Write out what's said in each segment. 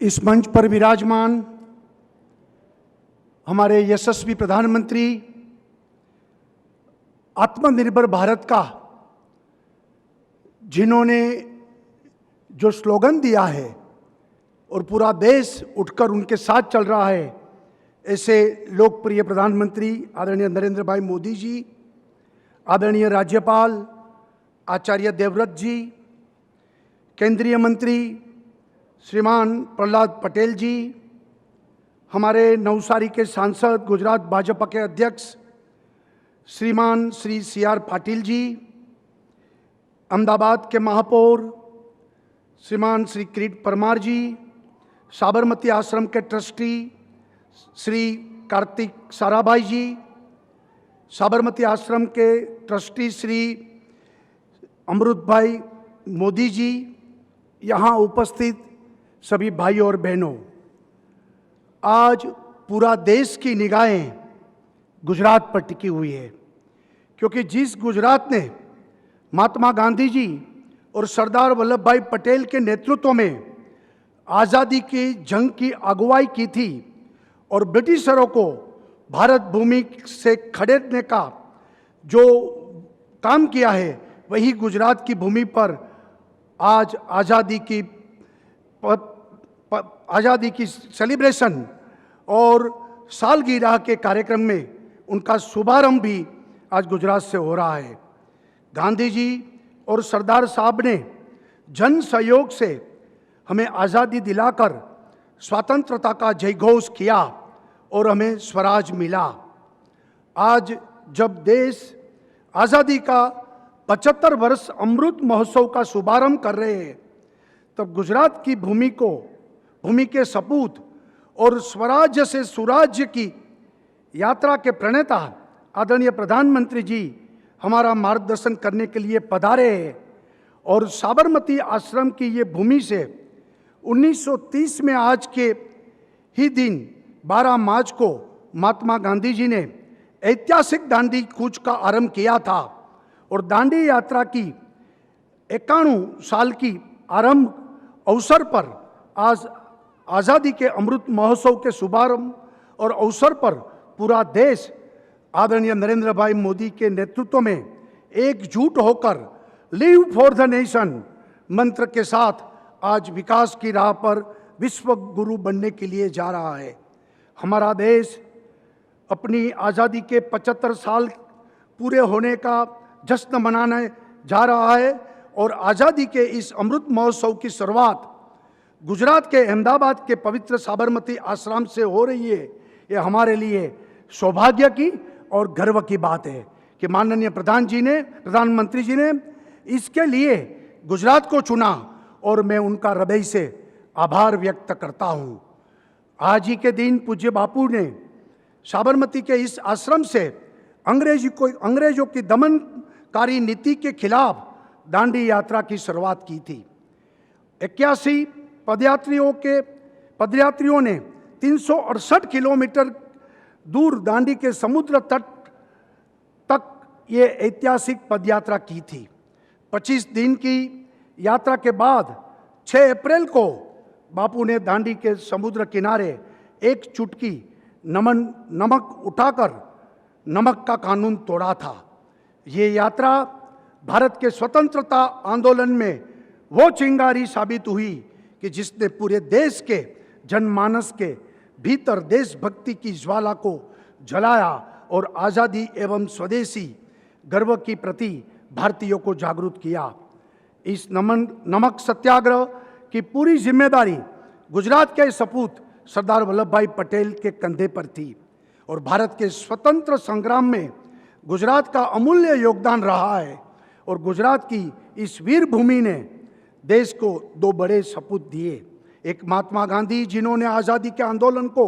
इस मंच पर विराजमान हमारे यशस्वी प्रधानमंत्री आत्मनिर्भर भारत का जिन्होंने जो स्लोगन दिया है और पूरा देश उठकर उनके साथ चल रहा है, ऐसे लोकप्रिय प्रधानमंत्री आदरणीय नरेंद्र भाई मोदी जी, आदरणीय राज्यपाल आचार्य देवव्रत जी, केंद्रीय मंत्री श्रीमान प्रहलाद पटेल जी, हमारे नवसारी के सांसद गुजरात भाजपा के अध्यक्ष श्रीमान श्री CR पाटिल जी, अहमदाबाद के महापौर श्रीमान श्री किरीट परमार जी, साबरमती आश्रम के ट्रस्टी श्री कार्तिक साराभाई जी, साबरमती आश्रम के ट्रस्टी श्री अमृत भाई मोदी जी, यहाँ उपस्थित सभी भाई और बहनों, आज पूरा देश की निगाहें गुजरात पर टिकी हुई है, क्योंकि जिस गुजरात ने महात्मा गांधी जी और सरदार वल्लभ भाई पटेल के नेतृत्व में आज़ादी की जंग की अगुवाई की थी और ब्रिटिशरों को भारत भूमि से खदेड़ने का जो काम किया है, वही गुजरात की भूमि पर आज आज़ादी की सेलिब्रेशन और सालगिरह के कार्यक्रम में उनका शुभारंभ भी आज गुजरात से हो रहा है। गांधी जी और सरदार साहब ने जन सहयोग से हमें आज़ादी दिलाकर स्वतंत्रता का जयघोष किया और हमें स्वराज मिला। आज जब देश आज़ादी का 75 वर्ष अमृत महोत्सव का शुभारंभ कर रहे हैं, तब गुजरात की भूमि के सपूत और स्वराज्य से सुराज्य की यात्रा के प्रणेता आदरणीय प्रधानमंत्री जी हमारा मार्गदर्शन करने के लिए पधारे हैं और साबरमती आश्रम की ये भूमि से 1930 में आज के ही दिन 12 मार्च को महात्मा गांधी जी ने ऐतिहासिक दांडी कूच का आरंभ किया था और दांडी यात्रा की 91 साल की आरंभ अवसर पर आज आज़ादी के अमृत महोत्सव के शुभारंभ और अवसर पर पूरा देश आदरणीय नरेंद्र भाई मोदी के नेतृत्व में एकजुट होकर लिव फॉर द नेशन मंत्र के साथ आज विकास की राह पर विश्व गुरु बनने के लिए जा रहा है। हमारा देश अपनी आज़ादी के 75 साल पूरे होने का जश्न मनाने जा रहा है और आज़ादी के इस अमृत महोत्सव की शुरुआत गुजरात के अहमदाबाद के पवित्र साबरमती आश्रम से हो रही है। ये हमारे लिए सौभाग्य की और गर्व की बात है कि माननीय प्रधानमंत्री जी ने इसके लिए गुजरात को चुना और मैं उनका हृदय से आभार व्यक्त करता हूँ। आज ही के दिन पूज्य बापू ने साबरमती के इस आश्रम से अंग्रेजों की दमनकारी नीति के खिलाफ दांडी यात्रा की शुरुआत की थी। 81 पदयात्रियों ने 368 किलोमीटर दूर दांडी के समुद्र तट तक ये ऐतिहासिक पदयात्रा की थी। 25 दिन की यात्रा के बाद 6 अप्रैल को बापू ने दांडी के समुद्र किनारे एक चुटकी नमक उठाकर नमक का कानून तोड़ा था। ये यात्रा भारत के स्वतंत्रता आंदोलन में वो चिंगारी साबित हुई कि जिसने पूरे देश के जनमानस के भीतर देशभक्ति की ज्वाला को जलाया और आज़ादी एवं स्वदेशी गर्व की प्रति भारतीयों को जागरूक किया। इस नमक सत्याग्रह की पूरी जिम्मेदारी गुजरात के सपूत सरदार वल्लभ भाई पटेल के कंधे पर थी और भारत के स्वतंत्र संग्राम में गुजरात का अमूल्य योगदान रहा है और गुजरात की इस वीर भूमि ने देश को 2 बड़े सपूत दिए। एक महात्मा गांधी जिन्होंने आज़ादी के आंदोलन को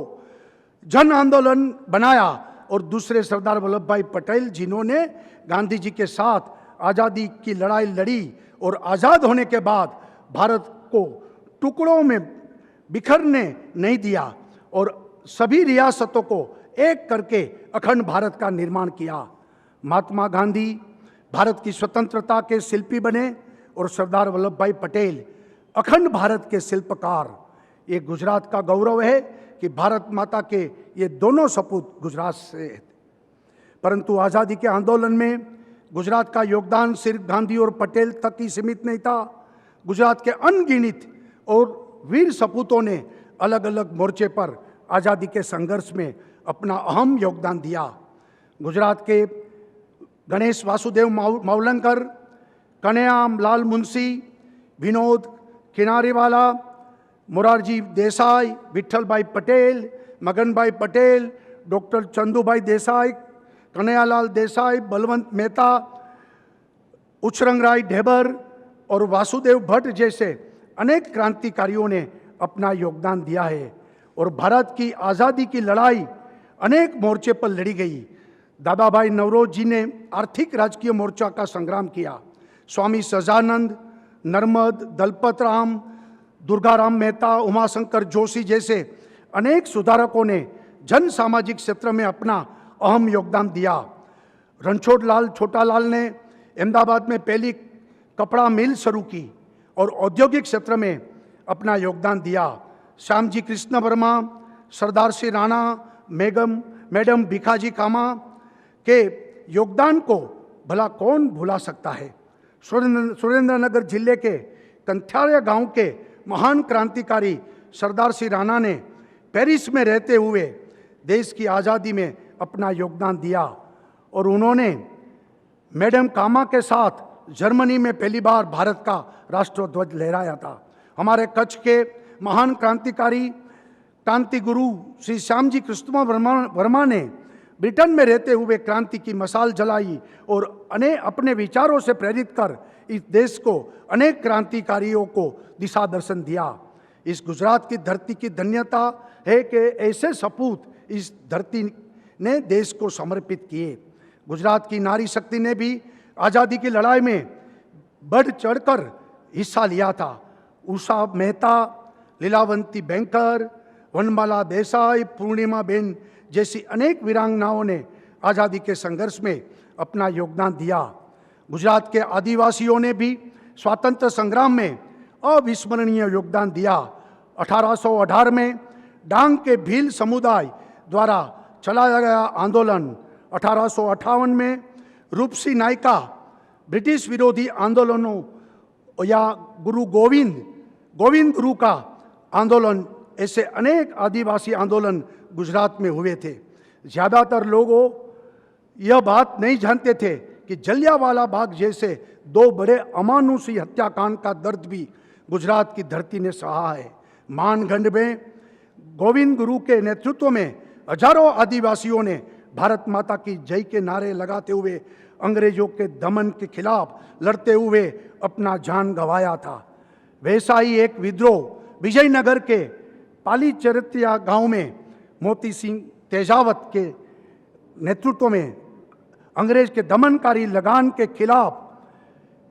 जन आंदोलन बनाया और दूसरे सरदार वल्लभ भाई पटेल जिन्होंने गांधी जी के साथ आज़ादी की लड़ाई लड़ी और आज़ाद होने के बाद भारत को टुकड़ों में बिखरने नहीं दिया और सभी रियासतों को एक करके अखंड भारत का निर्माण किया। महात्मा गांधी भारत की स्वतंत्रता के शिल्पी बने और सरदार वल्लभ भाई पटेल अखंड भारत के शिल्पकार। ये गुजरात का गौरव है कि भारत माता के ये दोनों सपूत गुजरात से हैं। परंतु आज़ादी के आंदोलन में गुजरात का योगदान सिर्फ गांधी और पटेल तक ही सीमित नहीं था। गुजरात के अनगिनत और वीर सपूतों ने अलग अलग मोर्चे पर आज़ादी के संघर्ष में अपना अहम योगदान दिया। गुजरात के गणेश वासुदेव मावलंकर, कन्हैया लाल मुंशी, विनोद किनारीवाला, मोरारजी देसाई, विठल भाई पटेल, मगन भाई पटेल, डॉक्टर चंदूभाई देसाई, कन्हैयालाल देसाई, बलवंत मेहता, उचरंग राय ढेबर और वासुदेव भट्ट जैसे अनेक क्रांतिकारियों ने अपना योगदान दिया है और भारत की आज़ादी की लड़ाई अनेक मोर्चे पर लड़ी गई। दादा भाई नवरोज जी ने आर्थिक राजकीय मोर्चा का संग्राम किया। स्वामी सजानंद, नर्मद, दलपत राम, दुर्गाराम मेहता, उमाशंकर जोशी जैसे अनेक सुधारकों ने जन सामाजिक क्षेत्र में अपना अहम योगदान दिया। रणछोड़ लाल छोटालाल ने अहमदाबाद में पहली कपड़ा मिल शुरू की और औद्योगिक क्षेत्र में अपना योगदान दिया। श्यामजी कृष्ण वर्मा, सरदार सिंह राणा, मैडम भिखाजी कामा के योगदान को भला कौन भुला सकता है। सुरेंद्रनगर जिले के कंथारिया गांव के महान क्रांतिकारी सरदार सिंह राणा ने पेरिस में रहते हुए देश की आज़ादी में अपना योगदान दिया और उन्होंने मैडम कामा के साथ जर्मनी में पहली बार भारत का राष्ट्रध्वज लहराया था। हमारे कच्छ के महान क्रांतिकारी क्रांति गुरु श्री श्यामजी कृष्ण वर्मा ने ब्रिटेन में रहते हुए क्रांति की मशाल जलाई और अपने विचारों से प्रेरित कर इस देश को अनेक क्रांतिकारियों को दिशा दर्शन दिया। इस गुजरात की धरती की धन्यता है कि ऐसे सपूत इस धरती ने देश को समर्पित किए। गुजरात की नारी शक्ति ने भी आज़ादी की लड़ाई में बढ़ चढ़कर हिस्सा लिया था। उषा मेहता, लीलावंती बैंकर, वनमाला देसाई, पूर्णिमा बेन जैसी अनेक वीरांगनाओं ने आज़ादी के संघर्ष में अपना योगदान दिया। गुजरात के आदिवासियों ने भी स्वातंत्र संग्राम में अविस्मरणीय योगदान दिया। 1818 में डांग के भील समुदाय द्वारा चलाया गया आंदोलन, 1858 में रूपसी नायका ब्रिटिश विरोधी आंदोलनों या गुरु गोविंद गुरु का आंदोलन, ऐसे अनेक आदिवासी आंदोलन गुजरात में हुए थे। ज़्यादातर लोगों यह बात नहीं जानते थे कि जलियांवाला बाग जैसे दो बड़े अमानुषी हत्याकांड का दर्द भी गुजरात की धरती ने सहा है। मानगढ़ में गोविंद गुरु के नेतृत्व में हजारों आदिवासियों ने भारत माता की जय के नारे लगाते हुए अंग्रेजों के दमन के खिलाफ लड़ते हुए अपना जान गंवाया था। वैसा ही एक विद्रोह विजयनगर के पालीचरतिया गांव में मोती सिंह तेजावत के नेतृत्व में अंग्रेज के दमनकारी लगान के खिलाफ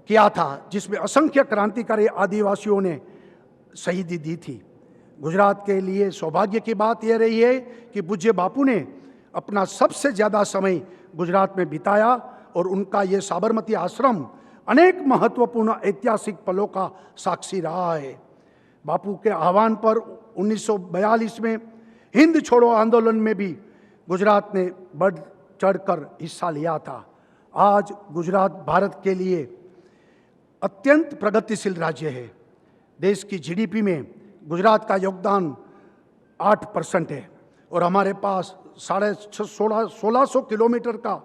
किया था, जिसमें असंख्य क्रांतिकारी आदिवासियों ने शहीदी दी थी। गुजरात के लिए सौभाग्य की बात यह रही है कि पूज्य बापू ने अपना सबसे ज़्यादा समय गुजरात में बिताया और उनका ये साबरमती आश्रम अनेक महत्वपूर्ण ऐतिहासिक पलों का साक्षी रहा है। बापू के आह्वान पर 1942 में हिंद छोड़ो आंदोलन में भी गुजरात ने बढ़ चढ़कर हिस्सा लिया था। आज गुजरात भारत के लिए अत्यंत प्रगतिशील राज्य है। देश की जीडीपी में गुजरात का योगदान 8% है और हमारे पास 1650 किलोमीटर का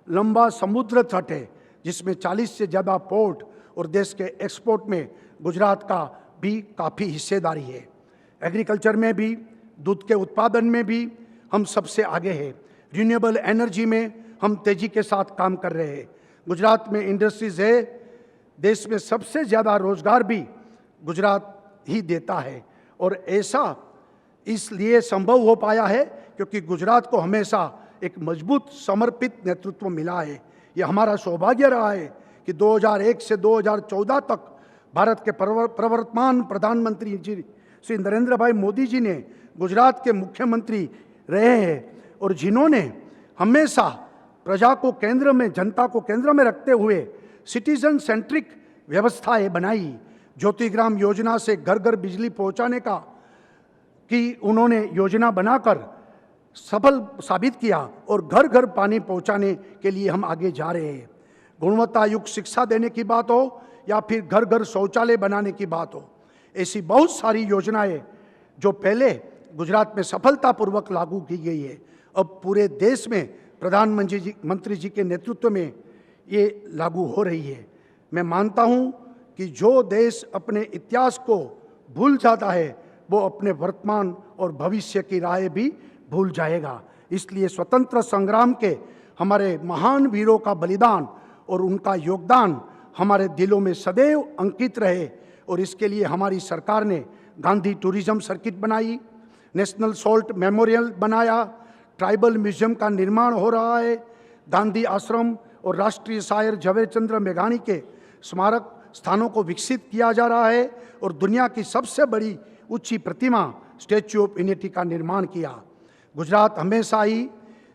लंबा समुद्र तट है, जिसमें 40 से ज़्यादा पोर्ट और देश के एक्सपोर्ट में गुजरात का भी काफ़ी हिस्सेदारी है। एग्रीकल्चर में भी, दूध के उत्पादन में भी हम सबसे आगे हैं। रिन्यूएबल एनर्जी में हम तेज़ी के साथ काम कर रहे हैं। गुजरात में इंडस्ट्रीज है। देश में सबसे ज़्यादा रोजगार भी गुजरात ही देता है और ऐसा इसलिए संभव हो पाया है क्योंकि गुजरात को हमेशा एक मजबूत समर्पित नेतृत्व मिला है। यह हमारा सौभाग्य रहा है कि 2001 से 2014 तक भारत के प्रवर्तमान प्रधानमंत्री जी श्री नरेंद्र भाई मोदी जी ने गुजरात के मुख्यमंत्री रहे हैं और जिन्होंने हमेशा प्रजा को केंद्र में, जनता को केंद्र में रखते हुए सिटीजन सेंट्रिक व्यवस्थाएं बनाई। ज्योतिग्राम योजना से घर घर बिजली पहुंचाने का की उन्होंने योजना बनाकर सफल साबित किया और घर घर पानी पहुंचाने के लिए हम आगे जा रहे हैं। गुणवत्ता युक्त शिक्षा देने की बात हो या फिर घर घर शौचालय बनाने की बात हो, ऐसी बहुत सारी योजनाएं जो पहले गुजरात में सफलतापूर्वक लागू की गई है, अब पूरे देश में प्रधानमंत्री जी के नेतृत्व में ये लागू हो रही है। मैं मानता हूँ कि जो देश अपने इतिहास को भूल जाता है वो अपने वर्तमान और भविष्य की राहें भी भूल जाएगा। इसलिए स्वतंत्र संग्राम के हमारे महान वीरों का बलिदान और उनका योगदान हमारे दिलों में सदैव अंकित रहे, और इसके लिए हमारी सरकार ने गांधी टूरिज्म सर्किट बनाई, नेशनल सॉल्ट मेमोरियल बनाया, ट्राइबल म्यूजियम का निर्माण हो रहा है, गांधी आश्रम और राष्ट्रीय शायर झवेरचंद्र मेघानी के स्मारक स्थानों को विकसित किया जा रहा है, और दुनिया की सबसे बड़ी ऊंची प्रतिमा स्टैच्यू ऑफ यूनिटी का निर्माण किया। गुजरात हमेशा ही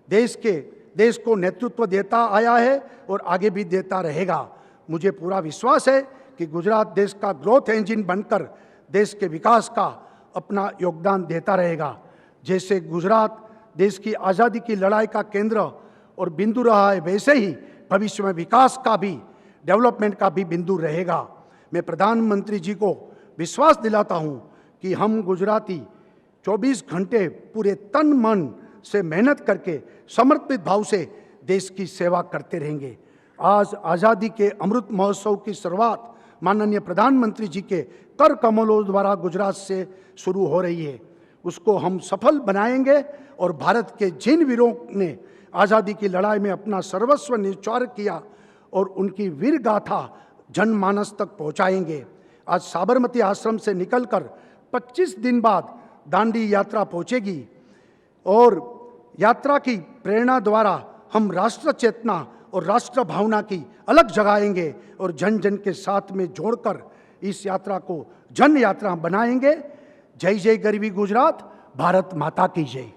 देश को नेतृत्व देता आया है और आगे भी देता रहेगा। मुझे पूरा विश्वास है कि गुजरात देश का ग्रोथ इंजन बनकर देश के विकास का अपना योगदान देता रहेगा। जैसे गुजरात देश की आज़ादी की लड़ाई का केंद्र और बिंदु रहा है, वैसे ही भविष्य में विकास का भी, डेवलपमेंट का भी बिंदु रहेगा। मैं प्रधानमंत्री जी को विश्वास दिलाता हूँ कि हम गुजराती 24 घंटे पूरे तन मन से मेहनत करके समर्पित भाव से देश की सेवा करते रहेंगे। आज आज़ादी के अमृत महोत्सव की शुरुआत माननीय प्रधानमंत्री जी के कर कमलों द्वारा गुजरात से शुरू हो रही है। उसको हम सफल बनाएंगे और भारत के जिन वीरों ने आज़ादी की लड़ाई में अपना सर्वस्व न्यौछावर किया और उनकी वीर गाथा जनमानस तक पहुंचाएंगे। आज साबरमती आश्रम से निकलकर 25 दिन बाद दांडी यात्रा पहुंचेगी, और यात्रा की प्रेरणा द्वारा हम राष्ट्र चेतना और राष्ट्र भावना की अलग जगाएंगे और जन जन के साथ में जोड़कर इस यात्रा को जन यात्रा बनाएंगे। जय जय गरीबी गुजरात, भारत माता की जय।